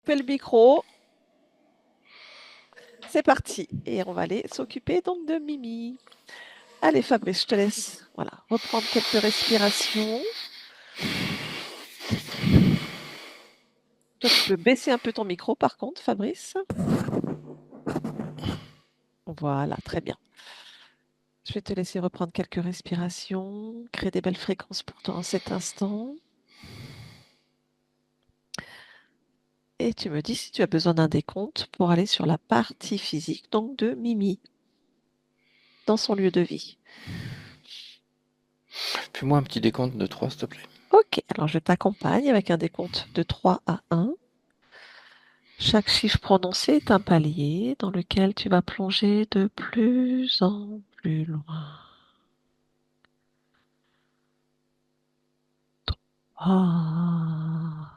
Fais le micro. C'est parti. Et on va aller s'occuper donc de Mimi. Allez, Fabrice, je te laisse. Voilà, reprendre quelques respirations. Toi, tu peux baisser un peu ton micro, par contre, Fabrice. Voilà, très bien. Je vais te laisser reprendre quelques respirations, créer des belles fréquences pour toi en cet instant. Et tu me dis si tu as besoin d'un décompte pour aller sur la partie physique, donc de Mimi, dans son lieu de vie. Fais-moi un petit décompte de 3, s'il te plaît. Ok, alors je t'accompagne avec un décompte de 3 à 1. Chaque chiffre prononcé est un palier dans lequel tu vas plonger de plus en plus loin. Ah.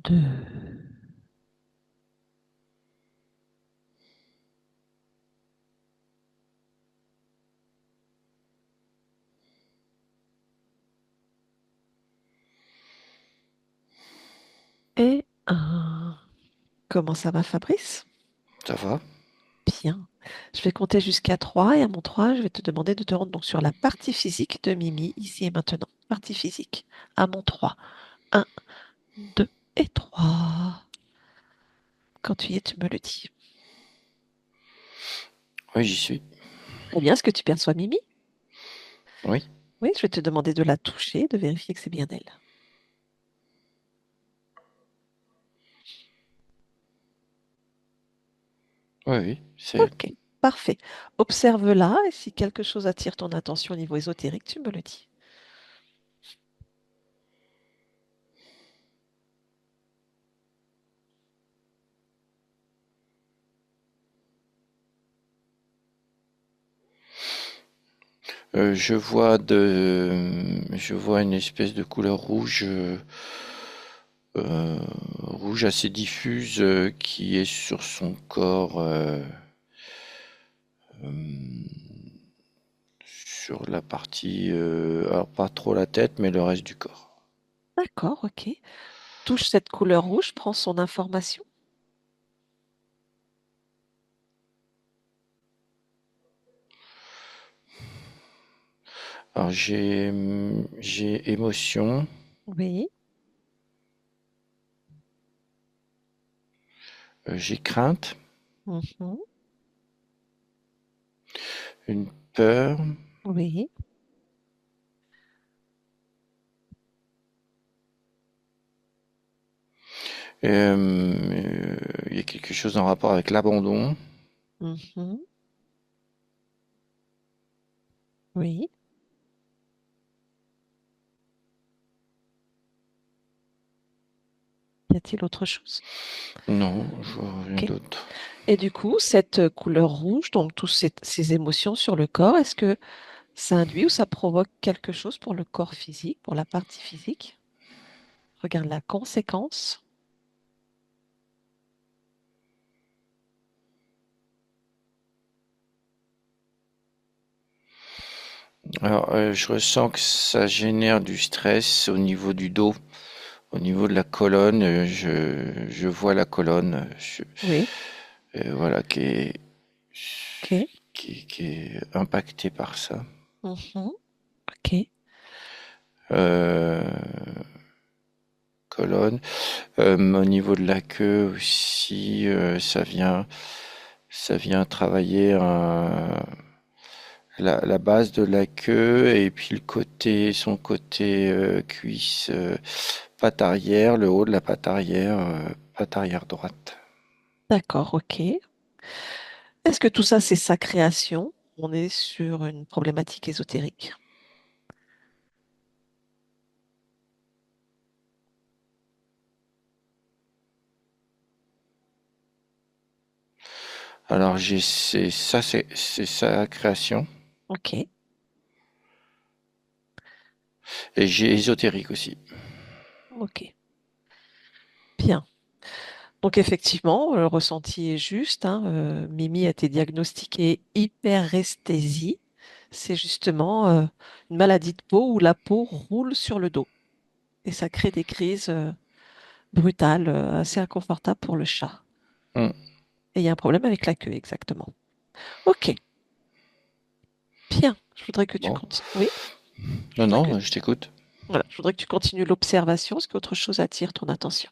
2. Et 1. Comment ça va, Fabrice? Ça va? Bien. Je vais compter jusqu'à 3 et à mon 3, je vais te demander de te rendre donc sur la partie physique de Mimi, ici et maintenant. Partie physique. À mon 3. 1, 2 et 3. Quand tu y es, tu me le dis. Oui, j'y suis. Très bien, est-ce que tu perçois Mimi? Oui? Oui, je vais te demander de la toucher, de vérifier que c'est bien elle. Oui, oui, c'est elle. Ok, parfait. Observe-la et si quelque chose attire ton attention au niveau ésotérique, tu me le dis. Je vois une espèce de couleur rouge, rouge assez diffuse, qui est sur son corps, sur la partie, alors pas trop la tête, mais le reste du corps. D'accord, ok. Touche cette couleur rouge, prends son information. Alors j'ai émotion, Oui, j'ai crainte, mhm, une peur, oui. il y a quelque chose en rapport avec l'abandon. Mhm, oui. Y a-t-il autre chose? Non, je vois rien Ok. d'autre. Et du coup, cette couleur rouge, donc toutes ces émotions sur le corps, est-ce que ça induit ou ça provoque quelque chose pour le corps physique, pour la partie physique? Regarde la conséquence. Alors, je ressens que ça génère du stress au niveau du dos, au niveau de la colonne. Je vois la colonne, Oui, voilà, ok. qui est impactée par ça. Mhm, ok. Euh, colonne. Au niveau de la queue aussi, ça vient travailler la base de la queue et puis son côté cuisse, patte arrière, le haut de la patte arrière droite. D'accord, ok. Est-ce que tout ça, c'est sa création? On est sur une problématique ésotérique. Alors c'est sa création. Ok, Et j'ai ésotérique aussi. ok. Bien. Donc effectivement, le ressenti est juste, hein. Mimi a été diagnostiquée hyperesthésie. C'est justement une maladie de peau où la peau roule sur le dos et ça crée des crises brutales, assez inconfortables pour le chat. Hmm. Et il y a un problème avec la queue, exactement. Ok, bien. Je voudrais que tu Bon. continues. Oui, je Non, voudrais que, non, je t'écoute. voilà, je voudrais que tu continues l'observation. Est-ce qu'autre chose attire ton attention?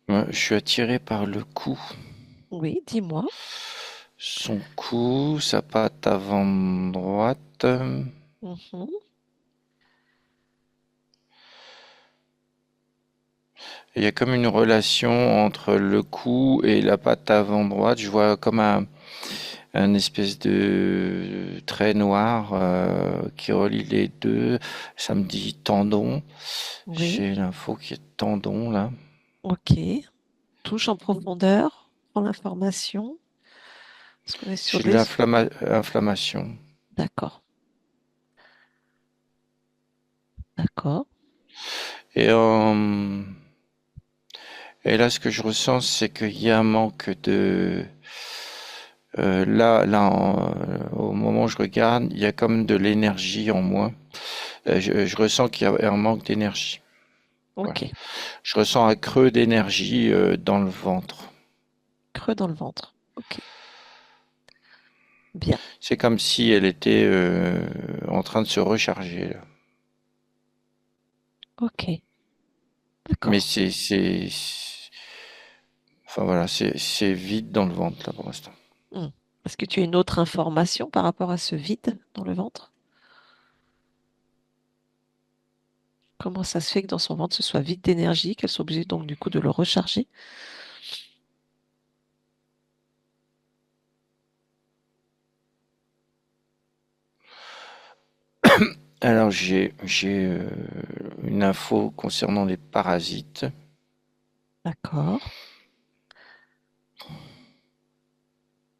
Ouais, je suis attiré par le cou. Oui, dis-moi. Son cou, sa patte avant droite. Mhm. Il y a comme une relation entre le cou et la patte avant droite. Je vois comme un espèce de trait noir qui relie les deux. Ça me dit tendon. Oui, J'ai l'info qui est tendon là. ok. Touche en profondeur, prends l'information. Est-ce qu'on est sur J'ai de les... l'inflammation. D'accord, d'accord. Et, et là, ce que je ressens, c'est qu'il y a un manque de... au moment où je regarde, il y a comme de l'énergie en moi. Je ressens qu'il y a un manque d'énergie. Voilà. Ok, Je ressens un creux d'énergie dans le ventre. creux dans le ventre. Ok, bien. C'est comme si elle était en train de se recharger, là. Ok, Mais d'accord. enfin voilà, c'est vide dans le ventre là pour l'instant. Hmm. Est-ce que tu as une autre information par rapport à ce vide dans le ventre? Comment ça se fait que dans son ventre ce soit vide d'énergie, qu'elle soit obligée donc du coup de le recharger? Alors j'ai une info concernant les parasites. D'accord.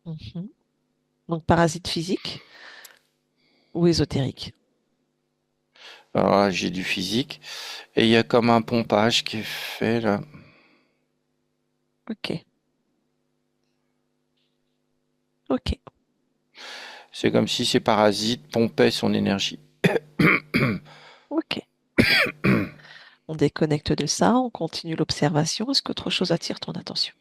Mhm. Donc parasite physique ou ésotérique? Alors là, j'ai du physique et il y a comme un pompage qui est fait là. Ok, ok, C'est comme si ces parasites pompaient son énergie. ok. On déconnecte de ça, on continue l'observation. Est-ce qu'autre chose attire ton attention?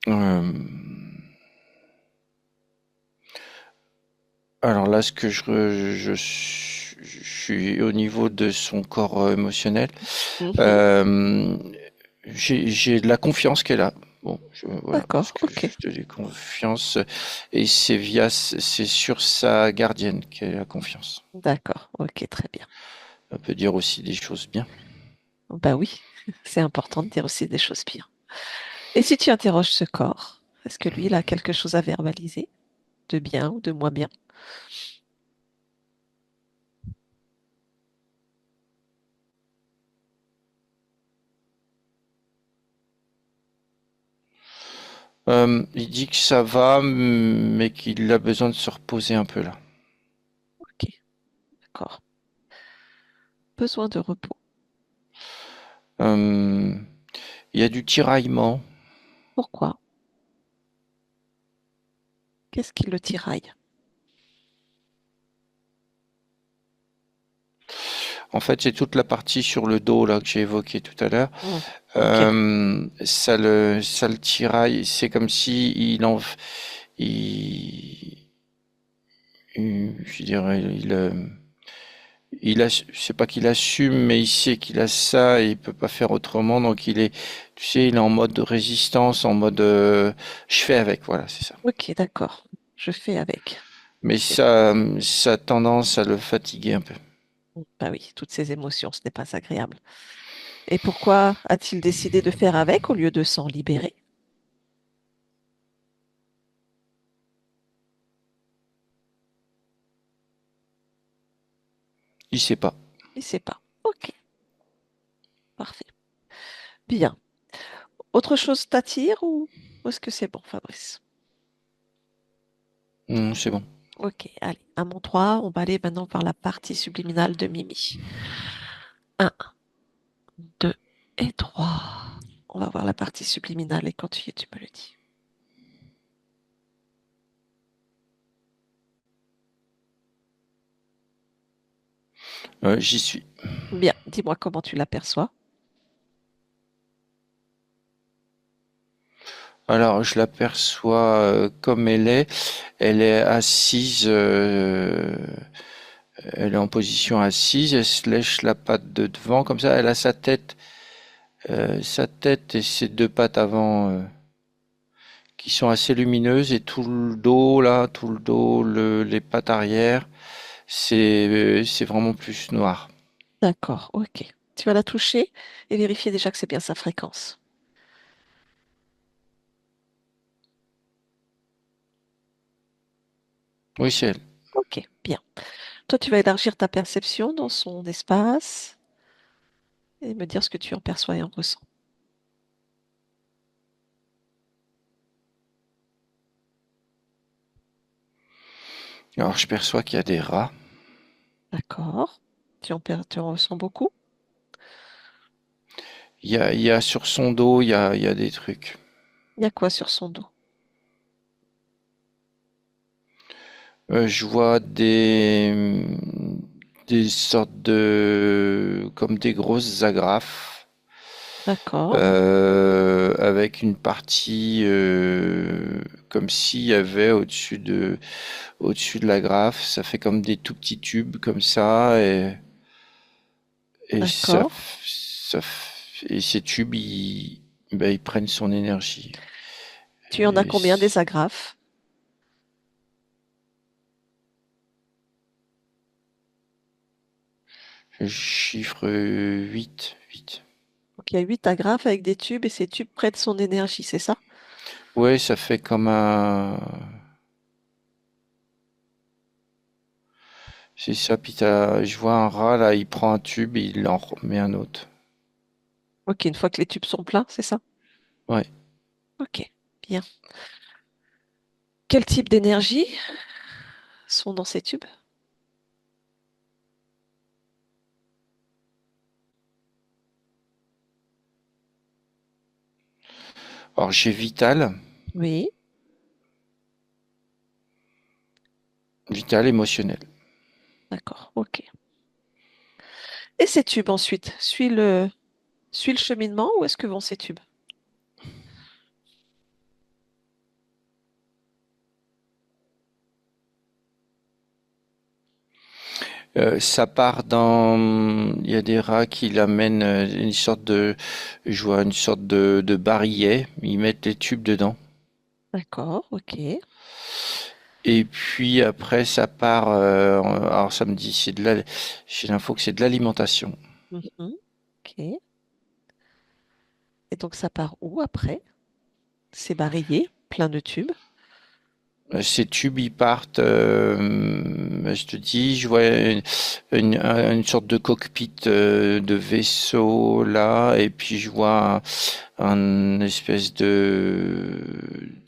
Euh, alors là, ce que je suis au niveau de son corps émotionnel. Mhm. Euh, j'ai de la confiance qu'elle a. Bon, voilà, parce D'accord, que ok. je te dis confiance et c'est sur sa gardienne qu'elle a confiance. D'accord, ok, très bien. On peut dire aussi des choses bien. Bah oui, c'est important de dire aussi des choses pires. Et si tu interroges ce corps, est-ce que lui, il a quelque chose à verbaliser, de bien ou de moins bien? Il dit que ça va, mais qu'il a besoin de se reposer un peu là. Ok, d'accord. Besoin de repos. Euh, il y a du tiraillement. Pourquoi? Qu'est-ce qui le tiraille? En fait, c'est toute la partie sur le dos là que j'ai évoquée tout à l'heure. Hmm, ok, Ça le tiraille. C'est comme si il, je dirais, c'est pas qu'il assume, mais il sait qu'il a ça et il peut pas faire autrement. Donc tu sais, il est en mode de résistance, en mode, je fais avec. Voilà, c'est ça. ok, d'accord. Je fais avec. Mais Ok. ça a tendance à le fatiguer un peu. Bah oui, toutes ces émotions, ce n'est pas agréable. Et pourquoi a-t-il décidé de faire avec au lieu de s'en libérer? Il sait pas. Il sait pas. Ok, parfait. Bien. Autre chose t'attire ou est-ce que c'est bon, Fabrice? C'est bon. Ok, allez. À mon 3, on va aller maintenant par la partie subliminale de Mimi. Un, 2 et 3. On va voir la partie subliminale et quand tu y es, tu me le dis. J'y suis. Bien, dis-moi comment tu l'aperçois. Alors, je l'aperçois comme elle est. Elle est assise. Elle est en position assise. Elle se lèche la patte de devant comme ça. Elle a sa tête et ses deux pattes avant qui sont assez lumineuses et tout le dos là, tout le dos, les pattes arrière, c'est vraiment plus noir. D'accord, ok. Tu vas la toucher et vérifier déjà que c'est bien sa fréquence. Oui, c'est elle. Ok, bien. Toi, tu vas élargir ta perception dans son espace et me dire ce que tu en perçois et en ressens. Alors, je perçois qu'il y a des rats. D'accord. Tu en ressens beaucoup? Il y a sur son dos, il y a des trucs. Il y a quoi sur son dos? Je vois des sortes de comme des grosses agrafes D'accord, avec une partie comme s'il y avait au-dessus de l'agrafe, ça fait comme des tout petits tubes comme ça et d'accord. et ces tubes ben, ils prennent son énergie. Tu en as Et combien des agrafes? je chiffre 8. Donc, il y a 8 agrafes avec des tubes et ces tubes prennent son énergie, c'est ça? Ouais, ça fait comme un. C'est ça, puis je vois un rat là, il prend un tube et il en remet un autre. Ok, une fois que les tubes sont pleins, c'est ça? Ouais. Ok, bien. Quel type d'énergie sont dans ces tubes? Alors j'ai Vital, Oui, Vital émotionnel. d'accord, ok. Et ces tubes ensuite, suis le cheminement, où est-ce que vont ces tubes? Ça part dans. Il y a des rats qui l'amènent je vois une sorte de barillet. Ils mettent les tubes dedans. D'accord, ok. Et puis après, ça part. Alors ça me dit, j'ai l'info que c'est de l'alimentation. Mhm, ok. Et donc ça part où après? C'est barillet, plein de tubes. Ces tubes, ils partent, je te dis, je vois une sorte de cockpit de vaisseau là, et puis je vois un espèce de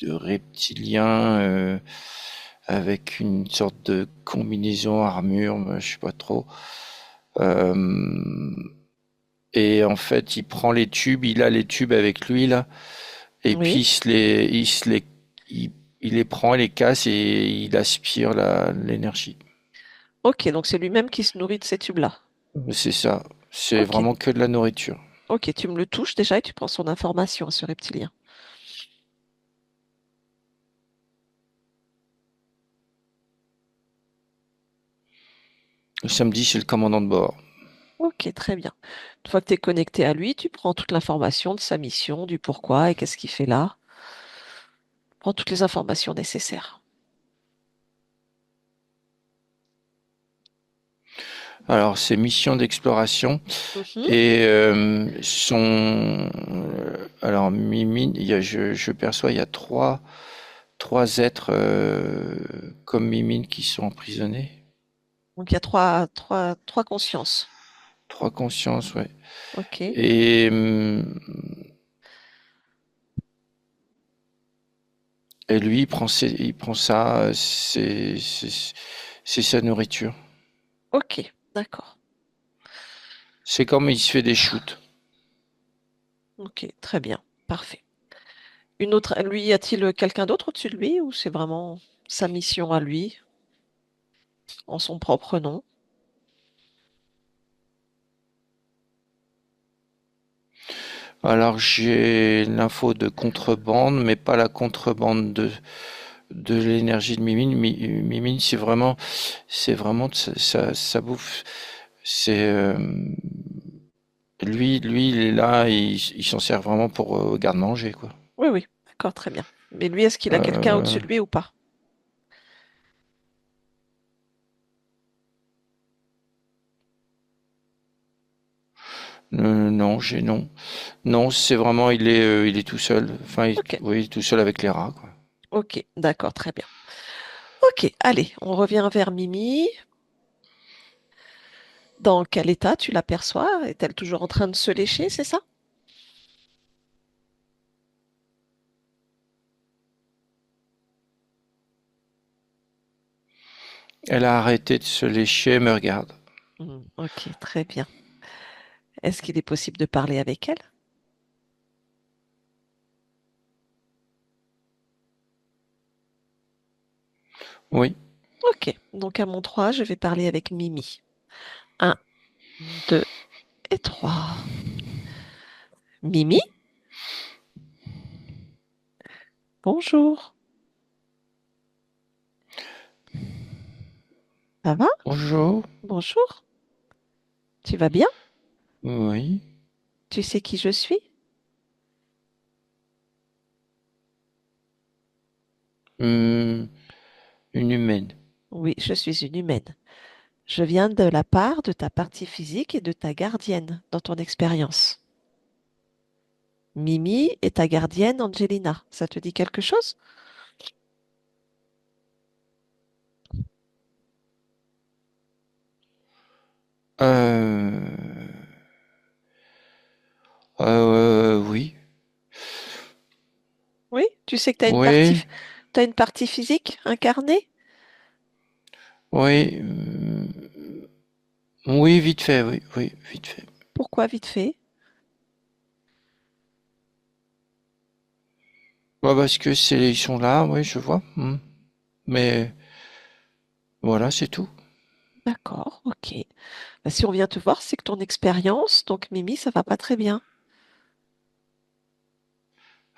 reptilien avec une sorte de combinaison armure, je sais pas trop. Euh, et en fait, il prend les tubes, il a les tubes avec lui là, et puis Oui. il, il les prend, il les casse et il aspire l'énergie. Ok, donc c'est lui-même qui se nourrit de ces tubes-là. C'est ça. C'est Ok. vraiment que de la nourriture. Ok, tu me le touches déjà et tu prends son information à ce reptilien. Le samedi, c'est le commandant de bord. Ok, très bien. Une fois que tu es connecté à lui, tu prends toute l'information de sa mission, du pourquoi et qu'est-ce qu'il fait là. Prends toutes les informations nécessaires. Alors, c'est mission d'exploration Mhm. et alors Mimine, je perçois il y a trois êtres comme Mimine qui sont emprisonnés. Donc il y a trois consciences. Trois consciences, ouais. Ok. Et, et lui, il prend ça, c'est sa nourriture. Ok. D'accord. C'est comme il se fait des shoots. Ok. Très bien. Parfait. Une autre, lui, y a-t-il quelqu'un d'autre au-dessus de lui ou c'est vraiment sa mission à lui, en son propre nom? Alors j'ai l'info de contrebande, mais pas la contrebande de l'énergie de Mimine. Mimine, c'est vraiment ça bouffe. C'est lui, il est là, il s'en sert vraiment pour garde-manger, quoi. Oui, oui. D'accord. Très bien. Mais lui, est-ce qu'il a quelqu'un Euh, au-dessus de lui ou pas? non, non, c'est vraiment, il est tout seul. Enfin, Ok. oui, tout seul avec les rats, quoi. Ok. D'accord. Très bien. Ok. Allez, on revient vers Mimi. Dans quel état tu l'aperçois? Est-elle toujours en train de se lécher, c'est ça? Elle a arrêté de se lécher, elle me regarde. Ok, très bien. Est-ce qu'il est possible de parler avec elle? Oui. Ok, donc à mon 3, je vais parler avec Mimi. Un, 2 et 3. Mimi, bonjour. Ça va? Bonjour. Bonjour. Tu vas bien? Oui. Tu sais qui je suis? Hum, une humaine. Oui, je suis une humaine. Je viens de la part de ta partie physique et de ta gardienne dans ton expérience. Mimi est ta gardienne Angelina. Ça te dit quelque chose? Euh, oui. Oui, tu sais que tu as Oui. t'as une partie physique incarnée? Oui. Oui, vite fait, oui. Oui, vite fait. Pourquoi vite fait? Bah, parce que ils sont là, oui, je vois. Mais voilà, c'est tout. D'accord, ok. Bah, si on vient te voir, c'est que ton expérience, donc Mimi, ça va pas très bien.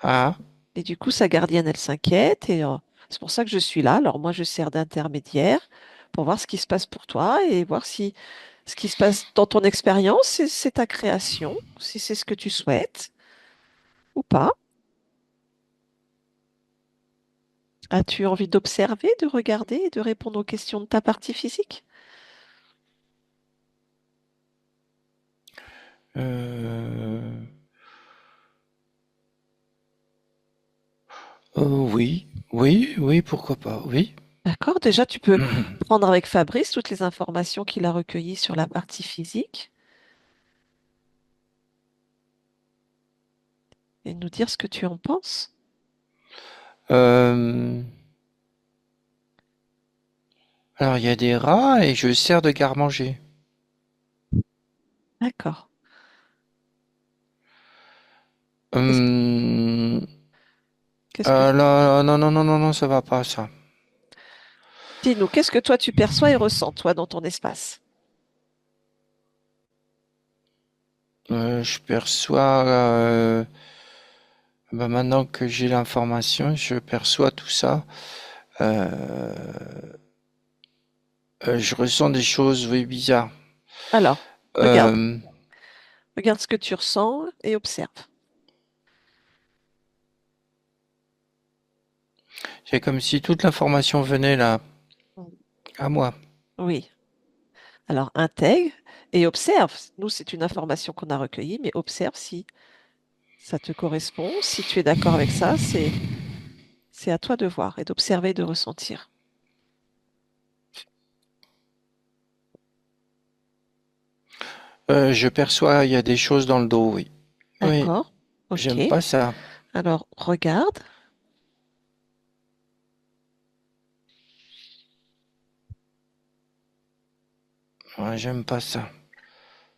Ah, Et du coup, sa gardienne, elle s'inquiète et c'est pour ça que je suis là. Alors moi, je sers d'intermédiaire pour voir ce qui se passe pour toi et voir si ce qui se passe dans ton expérience, c'est ta création, si c'est ce que tu souhaites ou pas. As-tu envie d'observer, de regarder et de répondre aux questions de ta partie physique? euh, oui, oui, oui, pourquoi pas, oui. D'accord, déjà, tu peux prendre avec Fabrice toutes les informations qu'il a recueillies sur la partie physique et nous dire ce que tu en penses. Euh, alors, il y a des rats et je sers de garde-manger. D'accord. Qu'est-ce que, Hum, qu'est-ce que, non, non, non, non, non, non, ça va pas, ça. dis-nous, qu'est-ce que toi tu perçois et ressens, toi, dans ton espace? Je perçois, bah, maintenant que j'ai l'information, je perçois tout ça. Euh, je ressens des choses, oui, bizarres. Alors, regarde, Euh, regarde ce que tu ressens et observe. c'est comme si toute l'information venait là, Mm. à moi. Oui. Alors, intègre et observe. Nous, c'est une information qu'on a recueillie, mais observe si ça te correspond. Si tu es d'accord avec ça, c'est à toi de voir et d'observer et de ressentir. Je perçois, il y a des choses dans le dos, oui. Oui, D'accord. Ok. j'aime pas ça. Alors, regarde. Ouais, j'aime pas ça.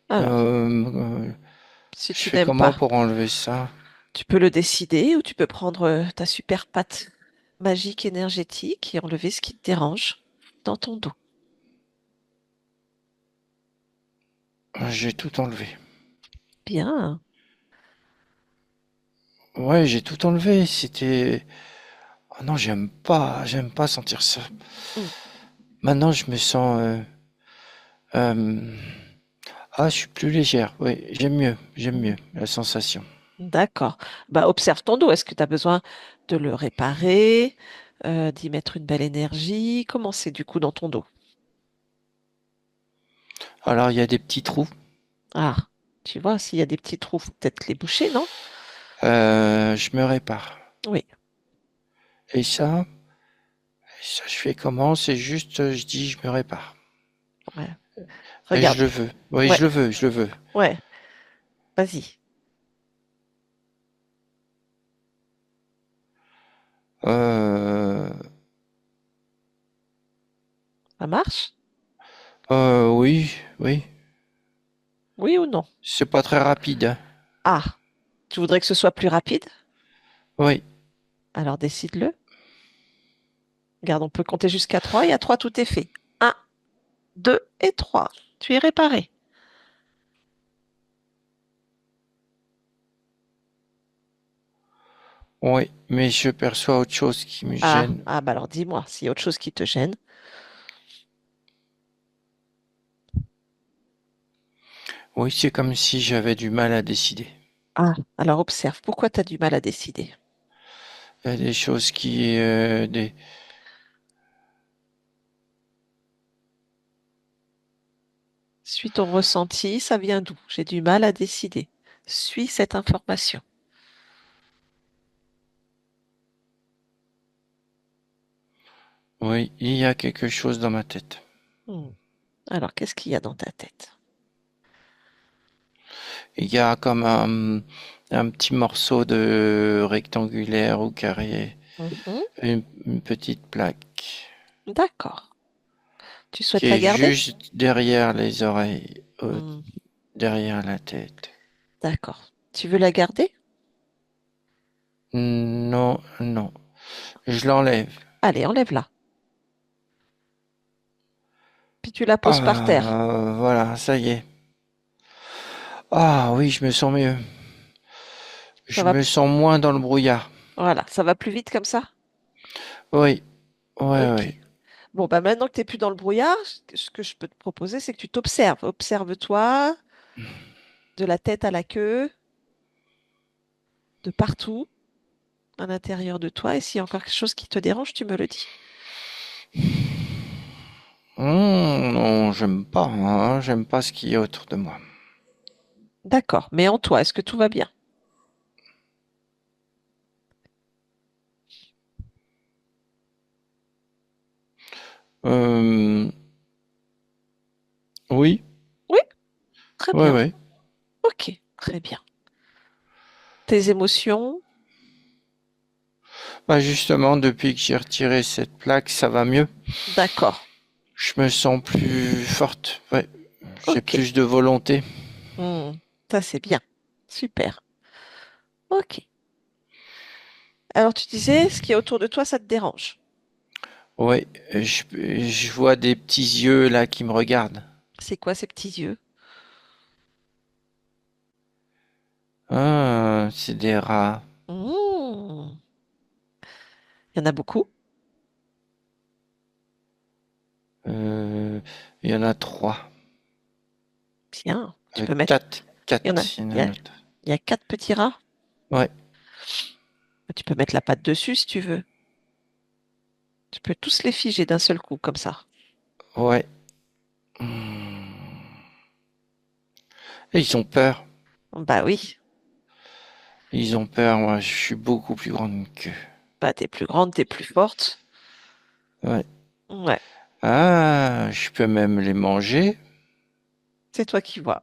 Alors, si Je tu fais n'aimes comment pas, pour enlever ça? tu peux le décider ou tu peux prendre ta super patte magique énergétique et enlever ce qui te dérange dans ton dos. J'ai tout enlevé. Bien. Ouais, j'ai tout enlevé. C'était. Oh non, j'aime pas sentir ça. Hmm. Maintenant, je me sens. Euh, Ah, je suis plus légère. Oui, j'aime mieux la sensation. D'accord. Bah, observe ton dos. Est-ce que tu as besoin de le réparer, d'y mettre une belle énergie? Comment c'est du coup dans ton dos? Alors, il y a des petits trous. Ah, tu vois, s'il y a des petits trous, faut peut-être les boucher, non? Je me répare. Oui. Et ça, je fais comment? C'est juste, je dis, je me répare. Ouais. Et Regarde. je le veux. Oui, Ouais, je le veux. ouais. Vas-y. Euh, Ça marche? oui, oui. Oui ou non? C'est pas très rapide, hein. Ah, tu voudrais que ce soit plus rapide? Oui, Alors décide-le. Regarde, on peut compter jusqu'à 3 et à 3, tout est fait. Un, 2 et 3. Tu es réparé. oui. Mais je perçois autre chose qui me Ah, gêne. ah, bah alors dis-moi, s'il y a autre chose qui te gêne. Oui, c'est comme si j'avais du mal à décider. Ah, alors observe. Pourquoi tu as du mal à décider? Il y a des choses qui, Suis ton ressenti, ça vient d'où? J'ai du mal à décider. Suis cette information. oui, il y a quelque chose dans ma tête. Hmm. Alors, qu'est-ce qu'il y a dans ta tête? Il y a comme un petit morceau de rectangulaire ou carré, Mhm. une petite plaque D'accord. Tu qui souhaites la est garder? juste derrière les oreilles, Hmm. derrière la tête. D'accord. Tu veux la garder? Non, non, je l'enlève. Allez, enlève-la. Puis tu la poses par terre. Ah, voilà, ça y est. Ah oui, je me sens mieux. Ça Je va, me sens moins dans le brouillard. voilà, ça va plus vite comme ça? Oui, ouais, Ok. ouais. Bon, bah maintenant que tu n'es plus dans le brouillard, ce que je peux te proposer, c'est que tu t'observes. Observe-toi de la tête à la queue, de partout à l'intérieur de toi. Et s'il y a encore quelque chose qui te dérange, tu me le dis. Non, j'aime pas, hein, j'aime pas ce qu'il y a autour de moi. D'accord. Mais en toi, est-ce que tout va bien? Euh, oui, Oui, très ouais, bien. ouais. Ok, très bien. Tes émotions? Bah justement, depuis que j'ai retiré cette plaque, ça va mieux. D'accord. Je me sens plus forte. Ouais, j'ai Ok. plus de volonté. Hmm, ça, c'est bien. Super. Ok. Alors, tu disais, ce qui est autour de toi, ça te dérange. Ouais, je vois des petits yeux là qui me regardent. C'est quoi ces petits yeux? Ah, c'est des rats. Hmm, il y en a beaucoup. Euh, Il y en a trois. Bien. Tu peux mettre. Quatre, Il y en a. quatre. Il y en a autre. Il y a 4 petits rats. Ouais, Tu peux mettre la patte dessus si tu veux. Tu peux tous les figer d'un seul coup, comme ça. ouais. Hmm. Et ils ont peur. Bah oui. Ils ont peur. Moi, je suis beaucoup plus grande qu'eux. Bah, t'es plus grande, t'es plus forte. Ouais. Ouais. Ah, je peux même les manger. C'est toi qui vois.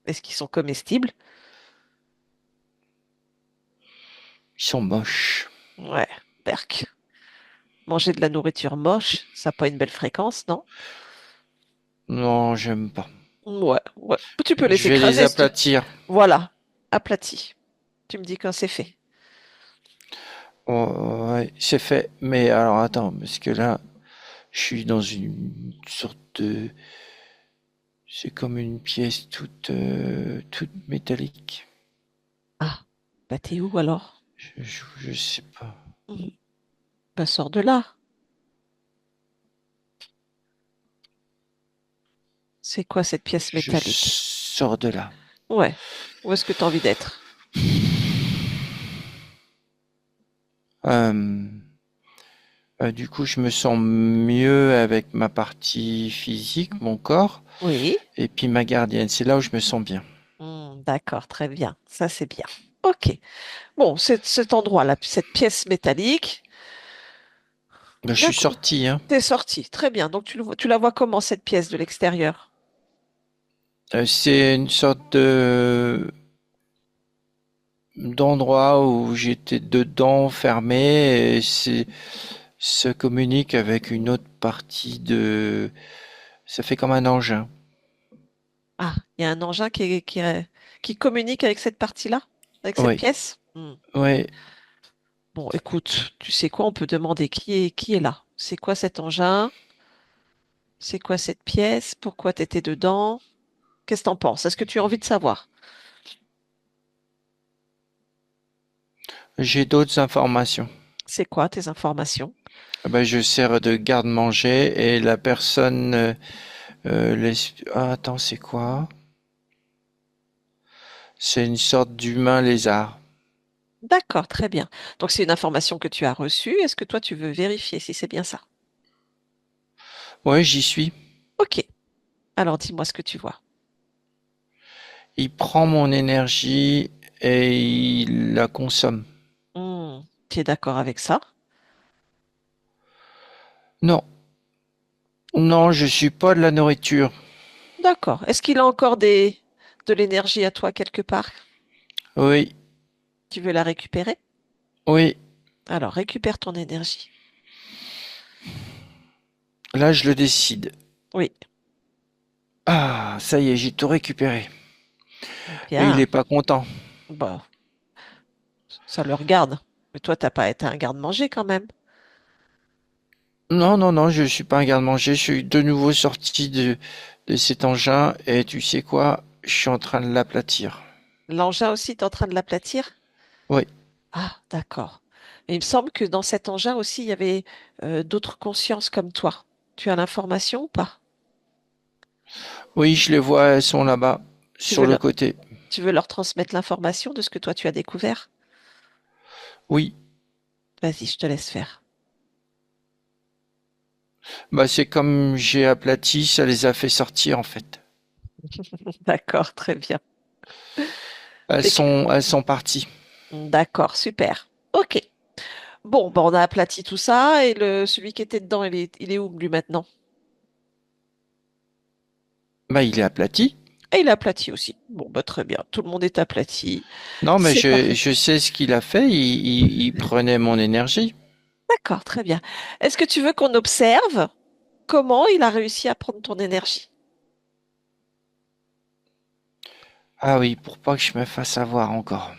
Est-ce qu'ils sont comestibles? Ils sont moches. Ouais, berk. Manger de la nourriture moche, ça n'a pas une belle fréquence, non? Non, j'aime pas. Ouais, ouais. Tu peux les Je vais les écraser. aplatir. Voilà, aplati. Tu me dis quand c'est fait. Oh, ouais, c'est fait. Mais alors attends, parce que là, je suis dans une sorte de... C'est comme une pièce toute métallique. Ah, bah t'es où alors? Je sais pas. Mhm. Bah sors de là. C'est quoi cette pièce Je métallique? sors de là. Ouais. Où est-ce que tu as envie d'être? Euh, du coup, je me sens mieux avec ma partie physique, mon corps, Oui. et puis ma gardienne. C'est là où je me sens bien. D'accord, très bien. Ça, c'est bien. Ok. Bon, cet endroit-là, cette pièce métallique. Ben, je suis D'accord. sorti, hein. T'es sorti. Très bien. Donc, tu la vois comment, cette pièce de l'extérieur? C'est une sorte de d'endroit où j'étais dedans, fermé, et ça communique avec une autre partie de... Ça fait comme un engin. Ah, il y a un engin qui communique avec cette partie-là? Avec cette Oui, pièce? oui. Bon, écoute, tu sais quoi? On peut demander qui est là. C'est quoi cet engin? C'est quoi cette pièce? Pourquoi tu étais dedans? Qu'est-ce que t'en penses? Est-ce que tu as envie de savoir? J'ai d'autres informations. C'est quoi tes informations? Ah ben, je sers de garde-manger et la personne... ah, attends, c'est quoi? C'est une sorte d'humain lézard. D'accord, très bien. Donc c'est une information que tu as reçue. Est-ce que toi tu veux vérifier si c'est bien ça? Ouais, j'y suis. Ok. Alors dis-moi ce que tu vois. Il prend mon énergie et il la consomme. Tu es d'accord avec ça? Non, non, je suis pas de la nourriture. D'accord. Est-ce qu'il a encore de l'énergie à toi quelque part? Oui, Tu veux la récupérer? oui. Alors récupère ton énergie. Là, je le décide. Oui. Ah, ça y est, j'ai tout récupéré. Mais il Bien. est pas content. Bon, ça le regarde. Mais toi, t'as pas été un garde-manger quand même. Non, non, non, je suis pas un garde-manger. Je suis de nouveau sorti de cet engin et tu sais quoi? Je suis en train de l'aplatir. L'engin aussi, t'es en train de l'aplatir? Oui, Ah, d'accord. Mais il me semble que dans cet engin aussi, il y avait d'autres consciences comme toi. Tu as l'information ou pas? oui, je les vois, elles sont là-bas, Tu sur veux le leur, côté. tu veux leur transmettre l'information de ce que toi tu as découvert? Oui, Vas-y, je te laisse faire. bah c'est comme j'ai aplati, ça les a fait sortir en fait. D'accord, très bien. Elles C'est que- sont, elles sont parties. D'accord, super. Ok. Bon, ben on a aplati tout ça et celui qui était dedans, il est où lui maintenant? Bah il est aplati. Et il est aplati aussi. Bon, bah très bien. Tout le monde est aplati. Non, mais C'est parfait. je sais ce qu'il a fait. Il prenait mon énergie. D'accord, très bien. Est-ce que tu veux qu'on observe comment il a réussi à prendre ton énergie? Ah oui, pour pas que je me fasse avoir encore.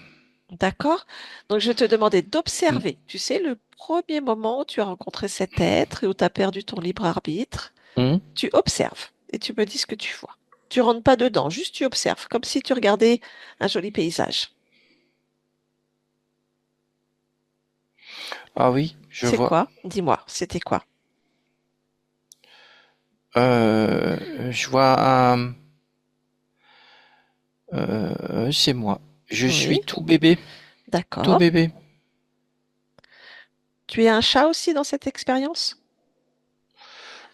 D'accord? Donc, je vais te demander Mm. d'observer. Tu sais, le premier moment où tu as rencontré cet être et où tu as perdu ton libre arbitre, Mm. tu observes et tu me dis ce que tu vois. Tu rentres pas dedans, juste tu observes, comme si tu regardais un joli paysage. Ah oui, je C'est vois. quoi? Dis-moi, c'était quoi? Je vois un... c'est moi. Je suis Oui, tout bébé. Tout d'accord. bébé. Tu es un chat aussi dans cette expérience?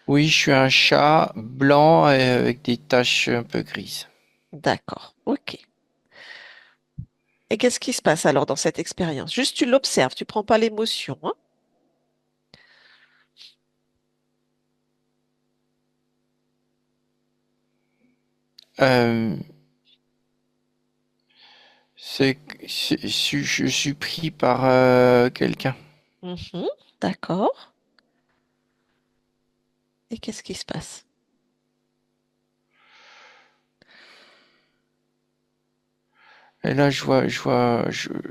Oui, je suis un chat blanc et avec des taches un peu grises. D'accord, ok. Et qu'est-ce qui se passe alors dans cette expérience? Juste tu l'observes, tu prends pas l'émotion, hein? Euh, Je suis pris par quelqu'un. Mhm, d'accord. Et qu'est-ce qui se passe? Et là, je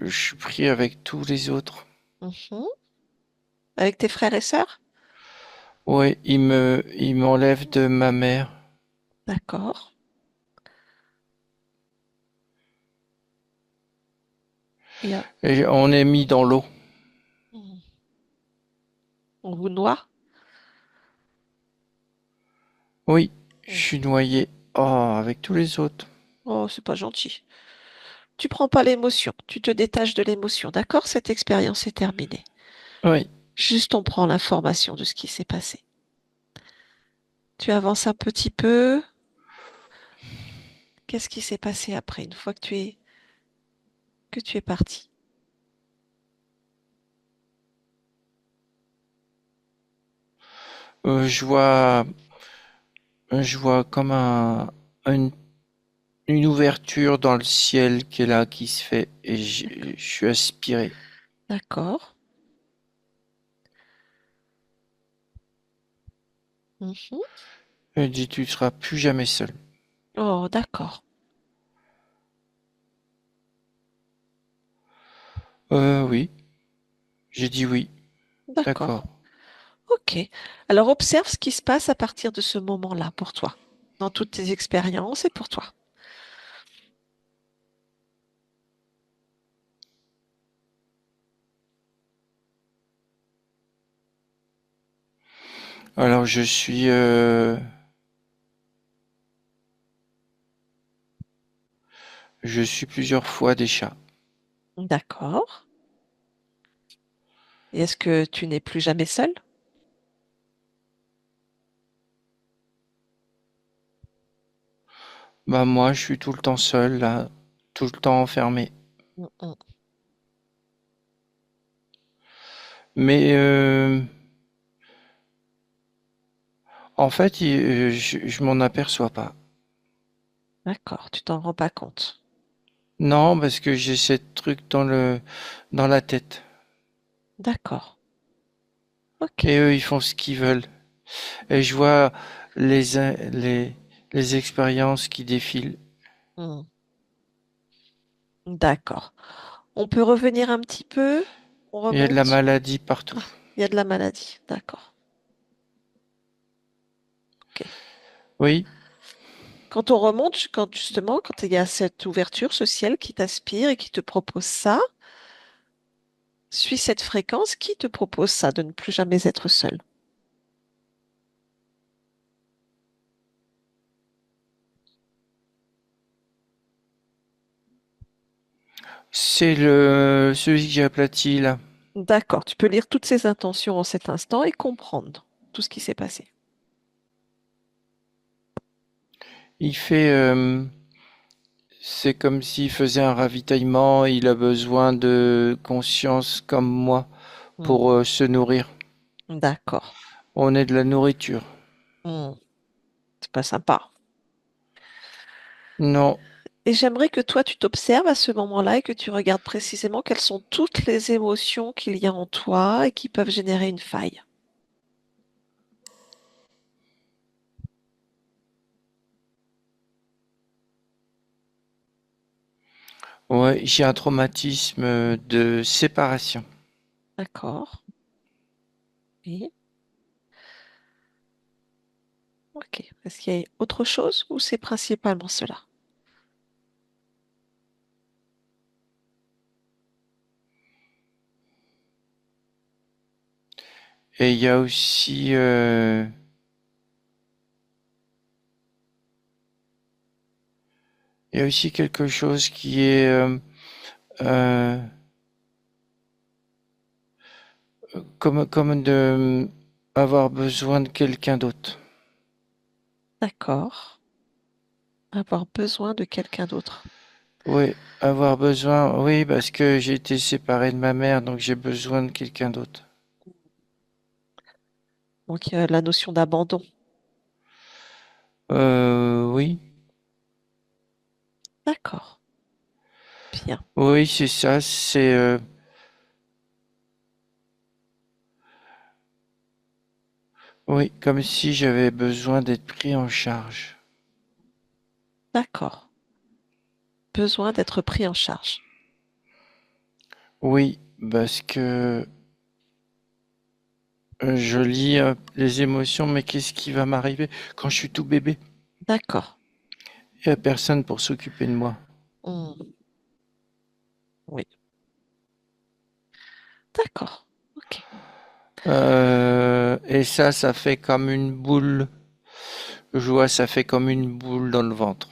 suis pris avec tous les autres. Mhm. Avec tes frères et sœurs? Ouais, il m'enlève de ma mère. D'accord. Et, Et on est mis dans l'eau. mhm. On vous noie? Oui, je Mhm. suis noyé. Oh, avec tous les autres. Oh, c'est pas gentil. Tu prends pas l'émotion, tu te détaches de l'émotion, d'accord? Cette expérience est terminée. Oui. Juste on prend l'information de ce qui s'est passé. Tu avances un petit peu. Qu'est-ce qui s'est passé après, une fois que tu es parti? Je je vois comme une, une ouverture dans le ciel qui est là, qui se fait. Et je suis aspiré. D'accord. Mhm. Elle dit, tu seras plus jamais seul. Oh, d'accord. Oui. J'ai dit oui. D'accord. D'accord. Ok. Alors observe ce qui se passe à partir de ce moment-là pour toi, dans toutes tes expériences et pour toi. Alors je suis plusieurs fois des chats. D'accord. Et est-ce que tu n'es plus jamais seul? Bah moi, je suis tout le temps seul là, tout le temps enfermé. Mhm. Mais en fait, je m'en aperçois pas. D'accord, tu t'en rends pas compte. Non, parce que j'ai ce truc dans la tête. D'accord. Ok. Et eux, ils font ce qu'ils veulent. Et je vois les, in- les, les expériences qui défilent. Mhm. D'accord. On peut revenir un petit peu. On Il y a de la remonte. maladie partout. Ah, il y a de la maladie. D'accord. Ok. Oui, Quand on remonte, quand justement, quand il y a cette ouverture, ce ciel qui t'aspire et qui te propose ça, suis cette fréquence qui te propose ça, de ne plus jamais être seul. c'est celui que j'ai aplati là. D'accord, tu peux lire toutes ces intentions en cet instant et comprendre tout ce qui s'est passé. Il fait, c'est comme s'il faisait un ravitaillement. Il a besoin de conscience comme moi pour Hmm. se nourrir. D'accord. On est de la nourriture. Hmm. C'est pas sympa. Non, Et j'aimerais que toi, tu t'observes à ce moment-là et que tu regardes précisément quelles sont toutes les émotions qu'il y a en toi et qui peuvent générer une faille. ouais, j'ai un traumatisme de séparation. D'accord. Oui. Ok. Est-ce qu'il y a autre chose ou c'est principalement cela? Et il y a aussi quelque chose qui est euh, comme de avoir besoin de quelqu'un d'autre. D'accord. Avoir besoin de quelqu'un d'autre. Oui, avoir besoin, oui, parce que j'ai été séparé de ma mère, donc j'ai besoin de quelqu'un d'autre. Donc, il y a la notion d'abandon. Oui. D'accord. Bien. Oui, c'est ça. Oui, comme si j'avais besoin d'être pris en charge. D'accord. Besoin d'être pris en charge. Oui, parce que je lis les émotions, mais qu'est-ce qui va m'arriver quand je suis tout bébé? D'accord. Il n'y a personne pour s'occuper de moi. Hmm, oui. D'accord. Ok. Et ça fait comme une boule. Je vois, ça fait comme une boule dans le ventre.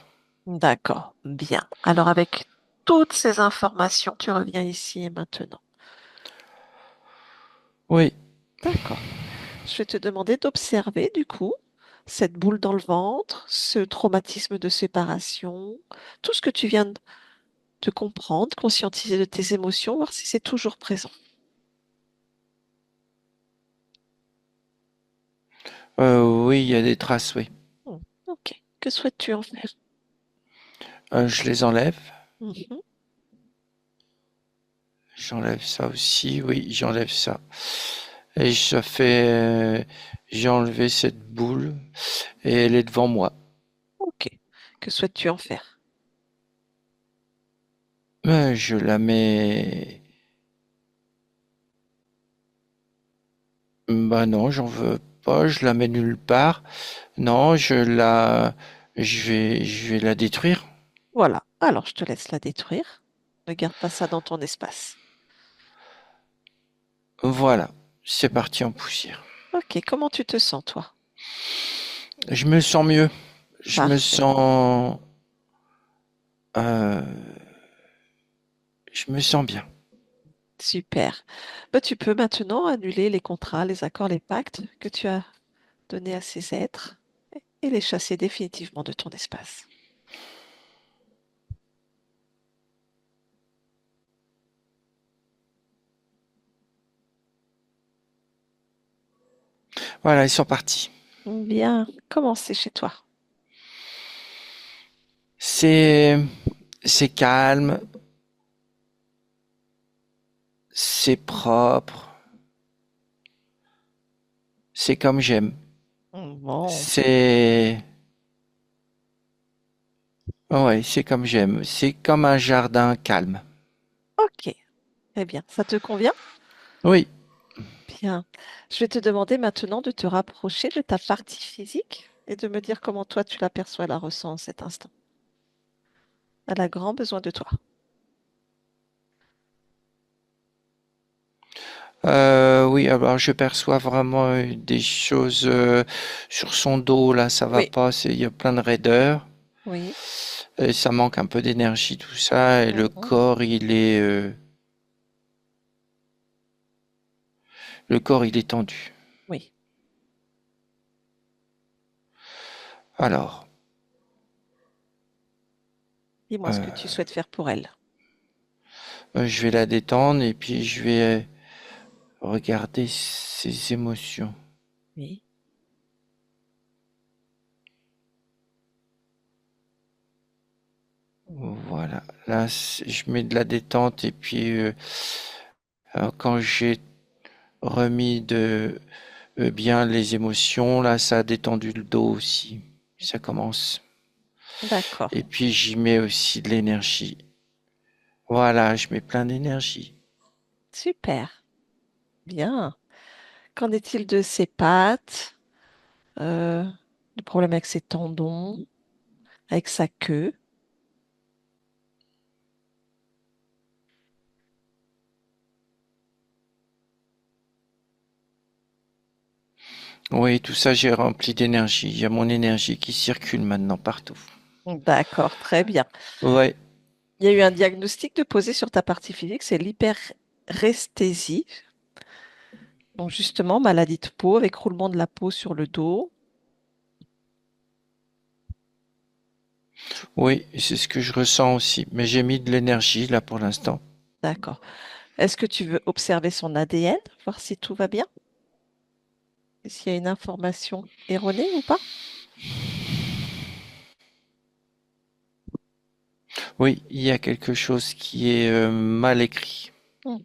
D'accord. Bien. Alors avec toutes ces informations, tu reviens ici et maintenant. Oui, D'accord. Je vais te demander d'observer du coup cette boule dans le ventre, ce traumatisme de séparation, tout ce que tu viens de comprendre, conscientiser de tes émotions, voir si c'est toujours présent. oui, il y a des traces, oui. Hmm, ok. Que souhaites-tu en faire? Je les enlève. Mhm. J'enlève ça aussi, oui, j'enlève ça. Et ça fait, j'ai enlevé cette boule et elle est devant moi. Ok. Que souhaites-tu en faire? Je la mets. Bah non, j'en veux pas. Je la mets nulle part. Non, je vais la détruire. Voilà. Alors, je te laisse la détruire. Ne garde pas ça dans ton espace. Voilà, c'est parti en poussière. Ok. Comment tu te sens, toi? Je me sens mieux. Je me Parfait. sens, euh, je me sens bien. Super. Bah, tu peux maintenant annuler les contrats, les accords, les pactes que tu as donnés à ces êtres et les chasser définitivement de ton espace. Voilà, ils sont partis. Bien. Comment c'est chez toi? C'est, c'est calme, c'est propre, c'est comme j'aime. Bon. C'est, ouais, c'est comme j'aime. C'est comme un jardin calme. Ok. Eh bien, ça te convient? Oui. Bien. Je vais te demander maintenant de te rapprocher de ta partie physique et de me dire comment toi tu l'aperçois, la ressens en cet instant. Elle a grand besoin de toi. Oui, alors je perçois vraiment des choses sur son dos, là, ça va Oui. pas, il y a plein de raideurs, Oui. et ça manque un peu d'énergie, tout ça, et Mhm. le corps, il est tendu. Oui. Alors, Dis-moi ce que tu euh, souhaites faire pour elle. je vais la détendre et puis je vais regarder ses émotions. Oui. Voilà, là, je mets de la détente et puis quand j'ai remis bien les émotions, là, ça a détendu le dos aussi. Ça commence. D'accord. Et puis j'y mets aussi de l'énergie. Voilà, je mets plein d'énergie. Super. Bien. Qu'en est-il de ses pattes, le problème avec ses tendons, avec sa queue? Oui, tout ça, j'ai rempli d'énergie. Il y a mon énergie qui circule maintenant partout. D'accord, très bien. Ouais, Il y a eu un diagnostic de posé sur ta partie physique, c'est l'hyperesthésie. Donc justement, maladie de peau avec roulement de la peau sur le dos. oui, c'est ce que je ressens aussi. Mais j'ai mis de l'énergie là pour l'instant. D'accord. Est-ce que tu veux observer son ADN, voir si tout va bien? Et s'il y a une information erronée ou pas? Oui, il y a quelque chose qui est mal écrit. Hmm.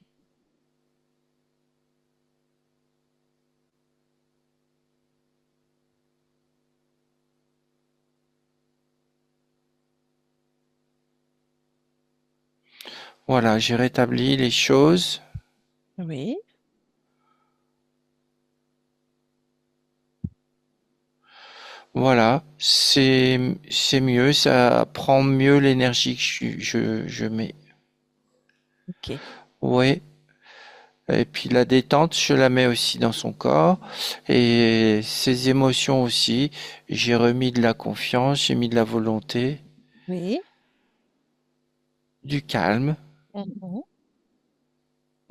Voilà, j'ai rétabli les choses. Oui, Voilà, c'est mieux, ça prend mieux l'énergie que je mets. ok. Ouais. Et puis la détente, je la mets aussi dans son corps. Et ses émotions aussi. J'ai remis de la confiance, j'ai mis de la volonté, Oui. du calme, Mhm.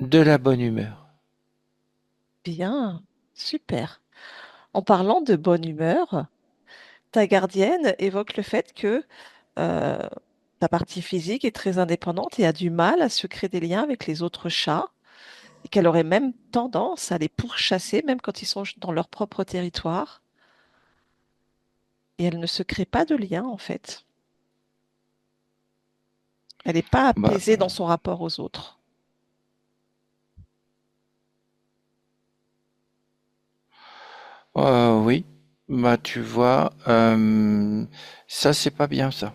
de la bonne humeur. Bien, super. En parlant de bonne humeur, ta gardienne évoque le fait que euh, ta partie physique est très indépendante et a du mal à se créer des liens avec les autres chats et qu'elle aurait même tendance à les pourchasser, même quand ils sont dans leur propre territoire. Et elle ne se crée pas de lien, en fait. Elle n'est pas Bah, apaisée dans son rapport aux autres. oui. Bah, tu vois, ça, c'est pas bien, ça.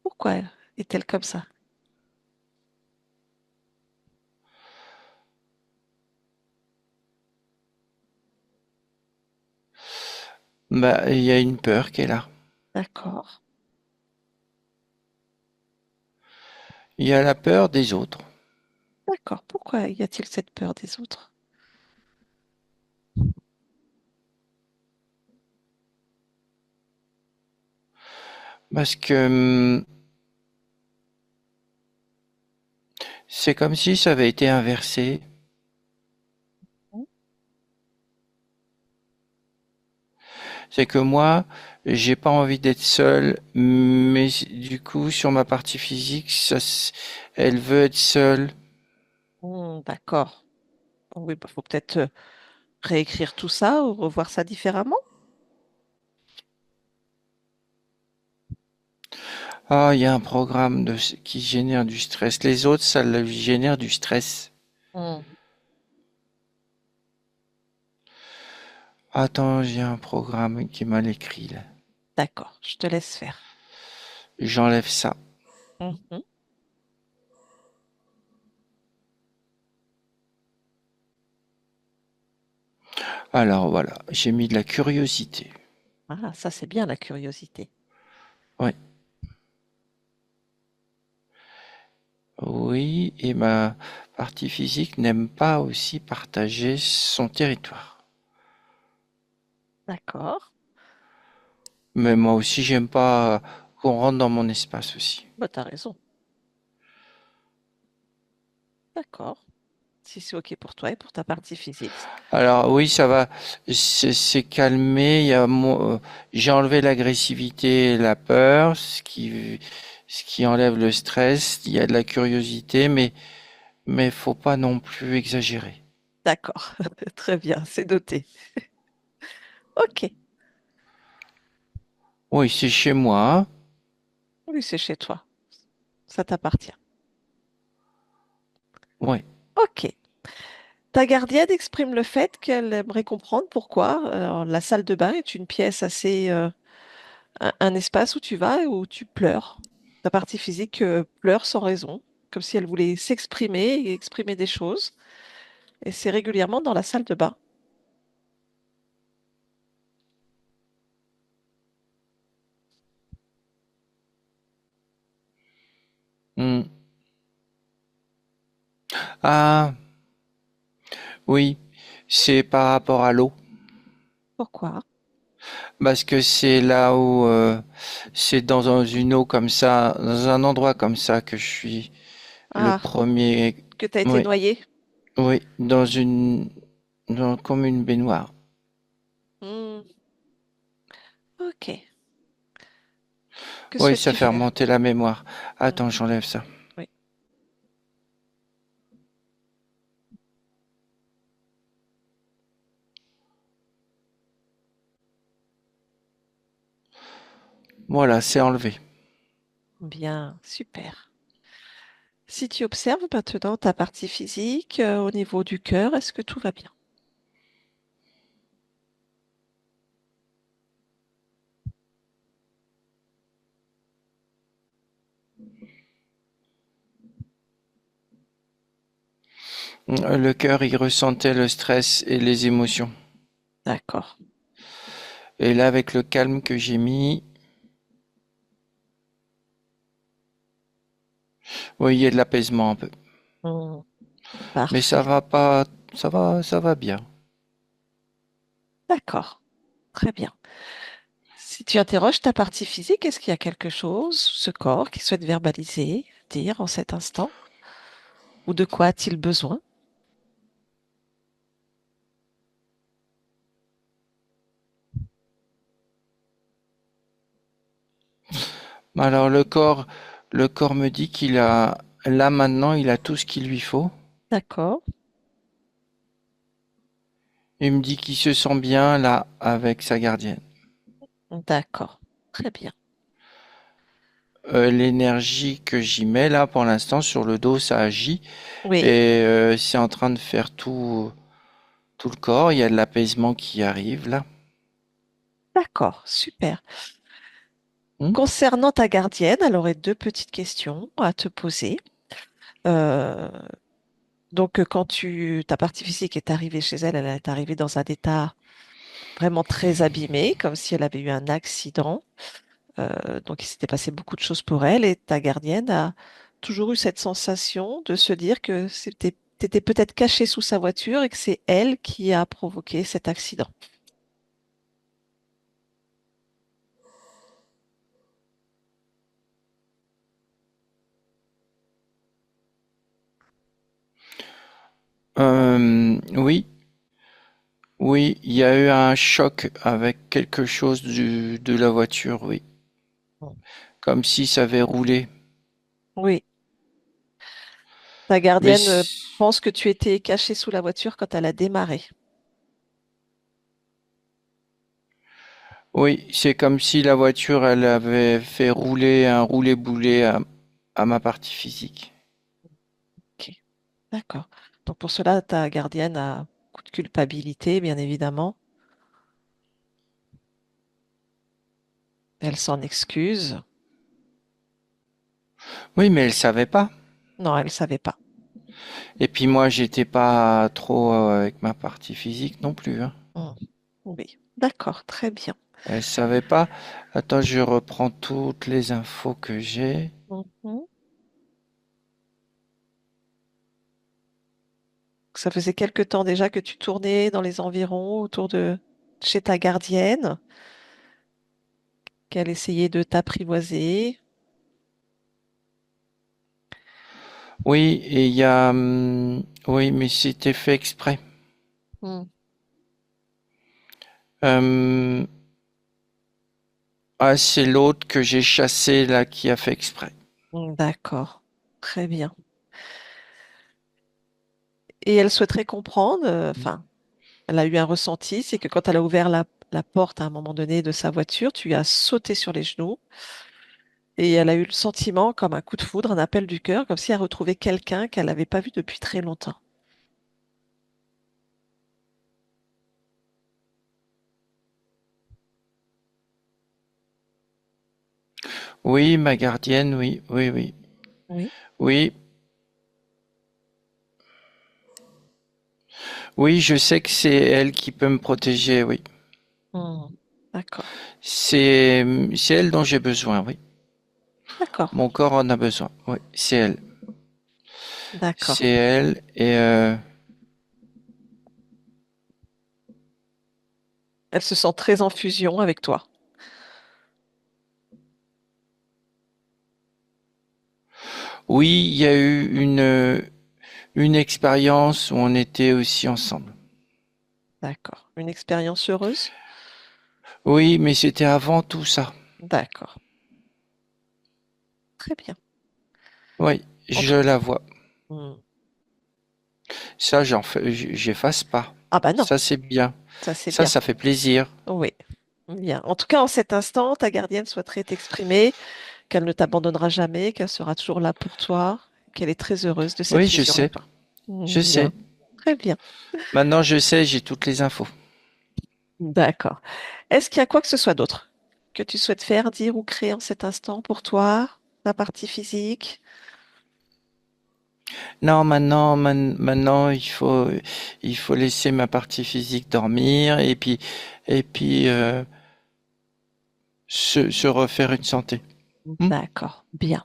Pourquoi est-elle comme ça? Bah, il y a une peur qui est là. D'accord. Il y a la peur des autres. D'accord. Pourquoi y a-t-il cette peur des autres? Parce que c'est comme si ça avait été inversé. C'est que moi, j'ai pas envie d'être seule, mais du coup, sur ma partie physique, elle veut être seule. D'accord. Oui, il faut peut-être réécrire tout ça ou revoir ça différemment. Ah, il y a un programme qui génère du stress. Les autres, ça leur génère du stress. Hmm. Attends, j'ai un programme qui est mal écrit là. D'accord. Je te laisse faire. J'enlève ça. Mhm. Alors voilà, j'ai mis de la curiosité. Ah, ça, c'est bien la curiosité. Oui, oui, et ma partie physique n'aime pas aussi partager son territoire. D'accord. Mais moi aussi, j'aime pas qu'on rentre dans mon espace aussi. Bah, t'as raison. D'accord. Si c'est OK pour toi et pour ta partie physique. Alors oui, ça va, c'est calmé. J'ai enlevé l'agressivité et la peur, ce qui enlève le stress. Il y a de la curiosité, mais faut pas non plus exagérer. D'accord. Très bien, c'est noté. OK. Oui, c'est chez moi. Oui, c'est chez toi. Ça t'appartient. Oui. OK. Ta gardienne exprime le fait qu'elle aimerait comprendre pourquoi la salle de bain est une pièce assez, un espace où tu vas et où tu pleures. Ta partie physique pleure sans raison, comme si elle voulait s'exprimer et exprimer des choses. Et c'est régulièrement dans la salle de bain. Hmm. Ah, oui, c'est par rapport à l'eau. Pourquoi? Parce que c'est là où c'est une eau comme ça, dans un endroit comme ça que je suis le Ah, premier. que tu as été Oui, noyé. oui, comme une baignoire. Hmm, ok. Que Oui, ça souhaites-tu fait faire? remonter la mémoire. Attends, Mhm. j'enlève ça. Oui, Voilà, c'est enlevé. Bien, super. Si tu observes maintenant ta partie physique au niveau du cœur, est-ce que tout va bien? Le cœur, il ressentait le stress et les émotions. D'accord. Et là, avec le calme que j'ai mis, oui, il y a de l'apaisement un peu. Hmm, Mais ça parfait. va pas, ça va bien. D'accord. Très bien. Si tu interroges ta partie physique, est-ce qu'il y a quelque chose, ce corps, qui souhaite verbaliser, dire en cet instant? Ou de quoi a-t-il besoin? Alors le corps me dit qu'il a, là maintenant, il a tout ce qu'il lui faut. D'accord. Il me dit qu'il se sent bien là avec sa gardienne. D'accord. Très bien. L'énergie que j'y mets là pour l'instant sur le dos, ça agit Oui. et c'est en train de faire tout le corps. Il y a de l'apaisement qui arrive là. D'accord. Super. Hmm. Concernant ta gardienne, elle aurait deux petites questions à te poser. Euh, quand ta partie physique est arrivée chez elle, elle est arrivée dans un état vraiment très abîmé, comme si elle avait eu un accident. Donc, il s'était passé beaucoup de choses pour elle et ta gardienne a toujours eu cette sensation de se dire que t'étais peut-être caché sous sa voiture et que c'est elle qui a provoqué cet accident. Oui, oui, il y a eu un choc avec quelque chose de la voiture, oui. Comme si ça avait roulé. Oui, ta Mais gardienne pense que tu étais caché sous la voiture quand elle a démarré. oui, c'est comme si la voiture, elle avait fait rouler un roulé-boulé à ma partie physique. Ok, d'accord. Donc pour cela, ta gardienne a beaucoup de culpabilité, bien évidemment. Elle s'en excuse. Oui, mais elle savait pas. Non, elle ne savait pas. Et puis moi, j'étais pas trop avec ma partie physique non plus, hein. Hmm. Oui, d'accord, très bien. Elle savait pas. Attends, je reprends toutes les infos que j'ai. Mhm. Ça faisait quelque temps déjà que tu tournais dans les environs autour de chez ta gardienne, qu'elle essayait de t'apprivoiser. Oui, et il y a, oui, mais c'était fait exprès. Hmm. Euh, ah, c'est l'autre que j'ai chassé là qui a fait exprès. D'accord, très bien. Et elle souhaiterait comprendre, enfin, elle a eu un ressenti, c'est que quand elle a ouvert la porte à un moment donné de sa voiture, tu lui as sauté sur les genoux et elle a eu le sentiment, comme un coup de foudre, un appel du cœur, comme si elle retrouvait quelqu'un qu'elle n'avait pas vu depuis très longtemps. Oui, ma gardienne, oui, oui, oui. Oui. Oui, oui, je sais que c'est elle qui peut me protéger, oui. Hmm. D'accord, C'est elle dont j'ai besoin, oui. d'accord, Mon corps en a besoin, oui, c'est elle. d'accord. C'est elle et Elle se sent très en fusion avec toi. oui, il y a eu une expérience où on était aussi ensemble. D'accord. Une expérience heureuse? Oui, mais c'était avant tout ça. D'accord. Très bien. Oui, En je tout... la vois. Hmm. Ça, j'efface pas. Ah bah non, Ça, c'est bien. ça c'est Ça, bien. ça fait plaisir. Oui, bien. En tout cas, en cet instant, ta gardienne souhaiterait t'exprimer qu'elle ne t'abandonnera jamais, qu'elle sera toujours là pour toi, qu'elle est très heureuse de cette Oui, je fusion sais, avec toi. je Bien, sais. très bien. Maintenant, je sais, j'ai toutes les infos. D'accord. Est-ce qu'il y a quoi que ce soit d'autre que tu souhaites faire, dire ou créer en cet instant pour toi, la partie physique? Non, maintenant, il faut laisser ma partie physique dormir et puis se refaire une santé. Hmm. D'accord, bien.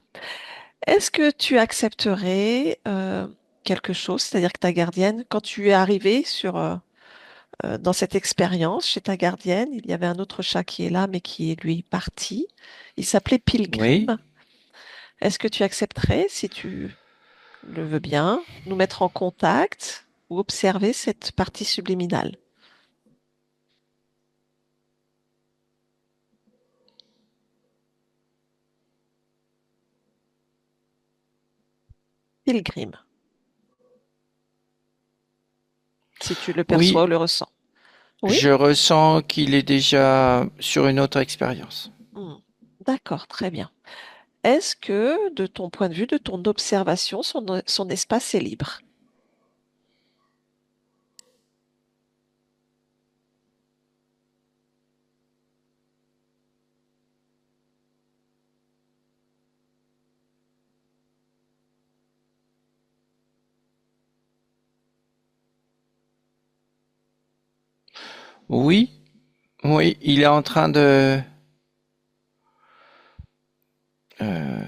Est-ce que tu accepterais quelque chose, c'est-à-dire que ta gardienne, quand tu es arrivé dans cette expérience chez ta gardienne, il y avait un autre chat qui est là, mais qui est lui parti. Il s'appelait Oui, Pilgrim. Est-ce que tu accepterais, si tu le veux bien, nous mettre en contact ou observer cette partie subliminale? Pilgrim, si tu le perçois oui, ou le ressens. Oui? je ressens qu'il est déjà sur une autre expérience. Hmm. D'accord, très bien. Est-ce que, de ton point de vue, de ton observation, son espace est libre? Oui, oui, il est en train de... euh,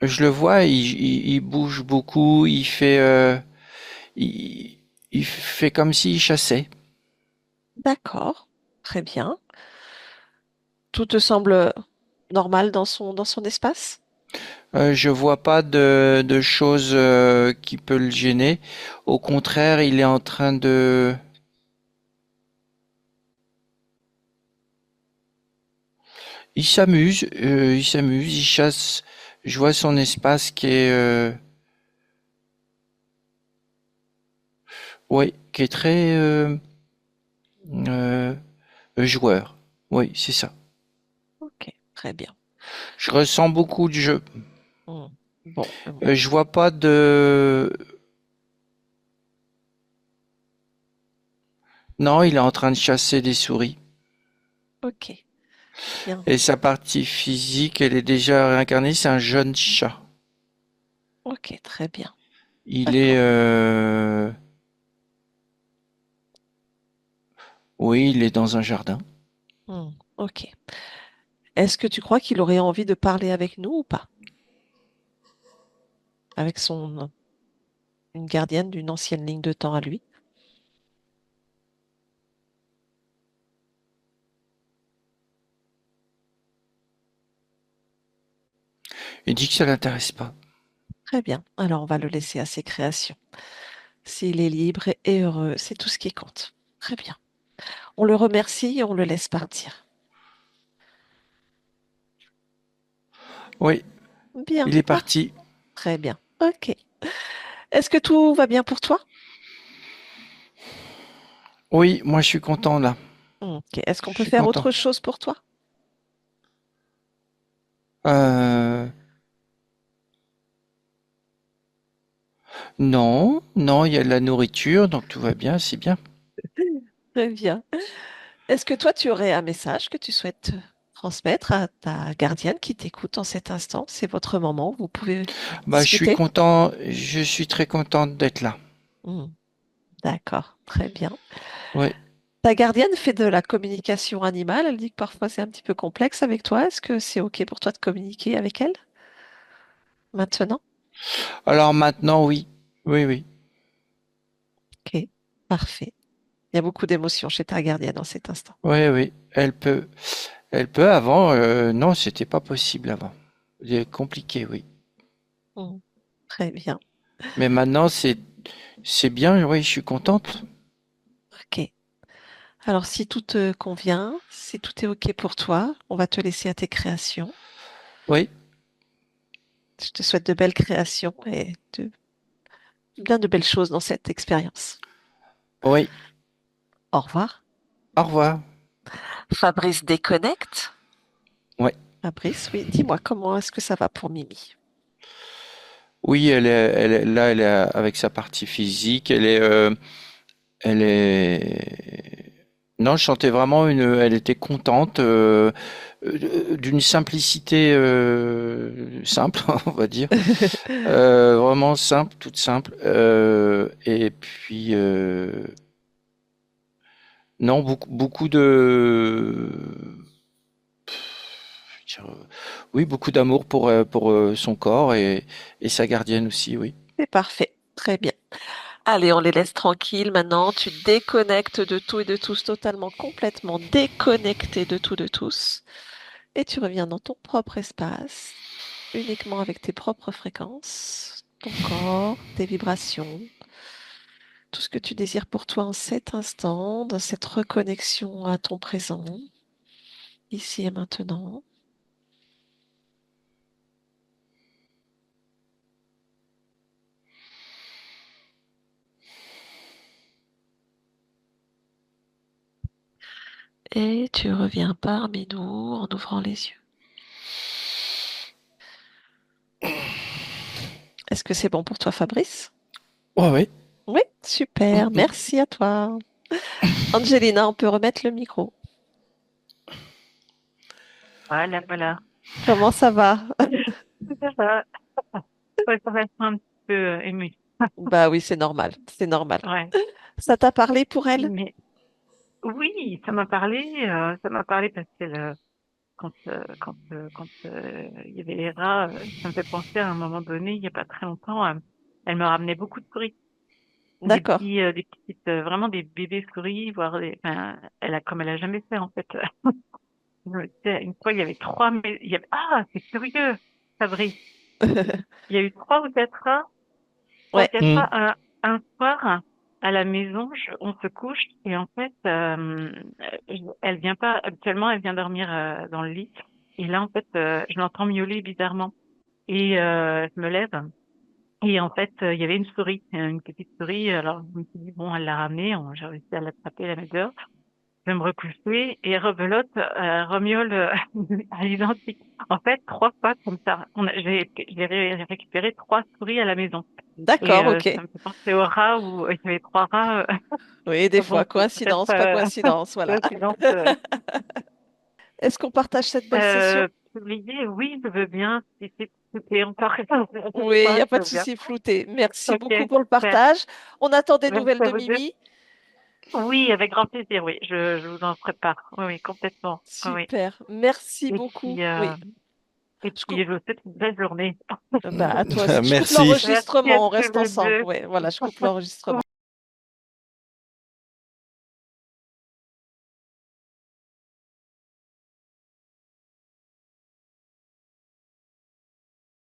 je le vois, il bouge beaucoup, il, il fait comme s'il chassait. D'accord, très bien. Tout te semble normal dans son espace? Je vois pas de choses qui peut le gêner. Au contraire, il est en train de... il chasse. Je vois son espace qui est... oui, qui est très euh, joueur. Oui, c'est ça. Ok, très bien. Je ressens beaucoup de jeu. Hmm. Bon, Je vois pas de... Non, il est en train de chasser des souris. ok, bien. Et sa partie physique, elle est déjà réincarnée. C'est un jeune chat. Ok, très bien. Il est... D'accord. oui, il est dans un jardin. Hmm. Ok. Est-ce que tu crois qu'il aurait envie de parler avec nous ou pas? Avec une gardienne d'une ancienne ligne de temps à lui? Il dit que ça l'intéresse pas. Très bien. Alors, on va le laisser à ses créations. S'il est libre et heureux, c'est tout ce qui compte. Très bien. On le remercie et on le laisse partir. Oui, Bien. il est Ah, parti. très bien. Ok. Est-ce que tout va bien pour toi? Oui, moi je suis content là. Ok. Est-ce qu'on Je peut suis faire content. autre chose pour toi? Euh, non, non, il y a de la nourriture, donc tout va bien, c'est bien. Très bien. Est-ce que toi, tu aurais un message que tu souhaites transmettre à ta gardienne qui t'écoute en cet instant? C'est votre moment, vous pouvez Bah, je suis discuter. content, je suis très content d'être là. Hmm, d'accord, très bien. Oui. Ta gardienne fait de la communication animale. Elle dit que parfois c'est un petit peu complexe avec toi. Est-ce que c'est OK pour toi de communiquer avec elle maintenant? Alors maintenant, oui. Oui, oui. OK, parfait. Il y a beaucoup d'émotions chez ta gardienne en cet instant. Oui, oui. Elle peut. Elle peut avant. Non, c'était pas possible avant. C'est compliqué, oui. Hmm, très bien. Mais maintenant, c'est bien. Oui, je suis contente. OK. Alors, si tout te convient, si tout est OK pour toi, on va te laisser à tes créations. Oui, Je te souhaite de belles créations et bien de belles choses dans cette expérience. oui. Au revoir. Au revoir. Fabrice déconnecte. Oui. Fabrice, oui, dis-moi, comment est-ce que ça va pour Mimi? Oui, là, elle est avec sa partie physique. Elle est. Non, je sentais vraiment elle était contente d'une simplicité simple, on va dire. Vraiment simple, toute simple. Et puis, non, beaucoup de, je veux dire, oui, beaucoup d'amour pour son corps et sa gardienne aussi, oui. C'est parfait, très bien. Allez, on les laisse tranquilles maintenant. Tu déconnectes de tout et de tous, totalement, complètement déconnecté de tout, de tous. Et tu reviens dans ton propre espace, uniquement avec tes propres fréquences, ton corps, tes vibrations, tout ce que tu désires pour toi en cet instant, dans cette reconnexion à ton présent, ici et maintenant. Et tu reviens parmi nous en ouvrant les yeux. Est-ce que c'est bon pour toi, Fabrice? Ouais, ouais. Oui, super. Merci à toi. Angelina, on peut remettre le micro. Voilà, voilà. Comment ça va? Ça va. Ouais, ça va être un petit peu ému. Bah oui, c'est normal. C'est normal. Ouais. Ça t'a parlé pour elle? Mais oui, ça m'a parlé parce que quand il y avait les rats, ça me fait penser à un moment donné, il y a pas très longtemps, elle me ramenait beaucoup de souris, D'accord. des petites, vraiment des bébés souris, voire enfin, comme elle a jamais fait en fait. Une fois, il y avait c'est curieux, Fabrice. Il y a eu trois ou Ouais, quatre Mm. fois un soir à la maison, on se couche et en fait, elle vient pas. Habituellement, elle vient dormir dans le lit. Et là, en fait, je l'entends miauler bizarrement et je me lève. Et en fait, il y avait une petite souris. Alors, je me suis dit bon, elle l'a ramenée. J'ai réussi à l'attraper, la mettre dehors. Je vais me recoucher et rebelote, remiole à l'identique. En fait, trois fois comme ça. Récupéré trois souris à la maison. Et d'accord, ok. ça me fait penser aux rats où il y avait trois rats. Oui, des fois, Bon, c'est peut-être coïncidence, pas coïncidence, voilà. coïncidence. Est-ce qu'on partage cette belle session? Publié, oui, je veux bien. Si c'était encore Oui, il n'y pas, a pas je de veux bien. souci flouté. Merci Ok, beaucoup pour le super. partage. On attend des Merci nouvelles à de vous deux. Mimi. Oui, avec grand plaisir, oui. Je vous en prépare. Oui, oui, complètement. Oui, oui. Super. Merci Et beaucoup. puis, Oui. et Je coupe. puis, je vous souhaite une belle journée. Bah, à toi aussi. Je coupe Merci. Merci à l'enregistrement. On tous reste les ensemble. deux. Oui, voilà, je coupe l'enregistrement.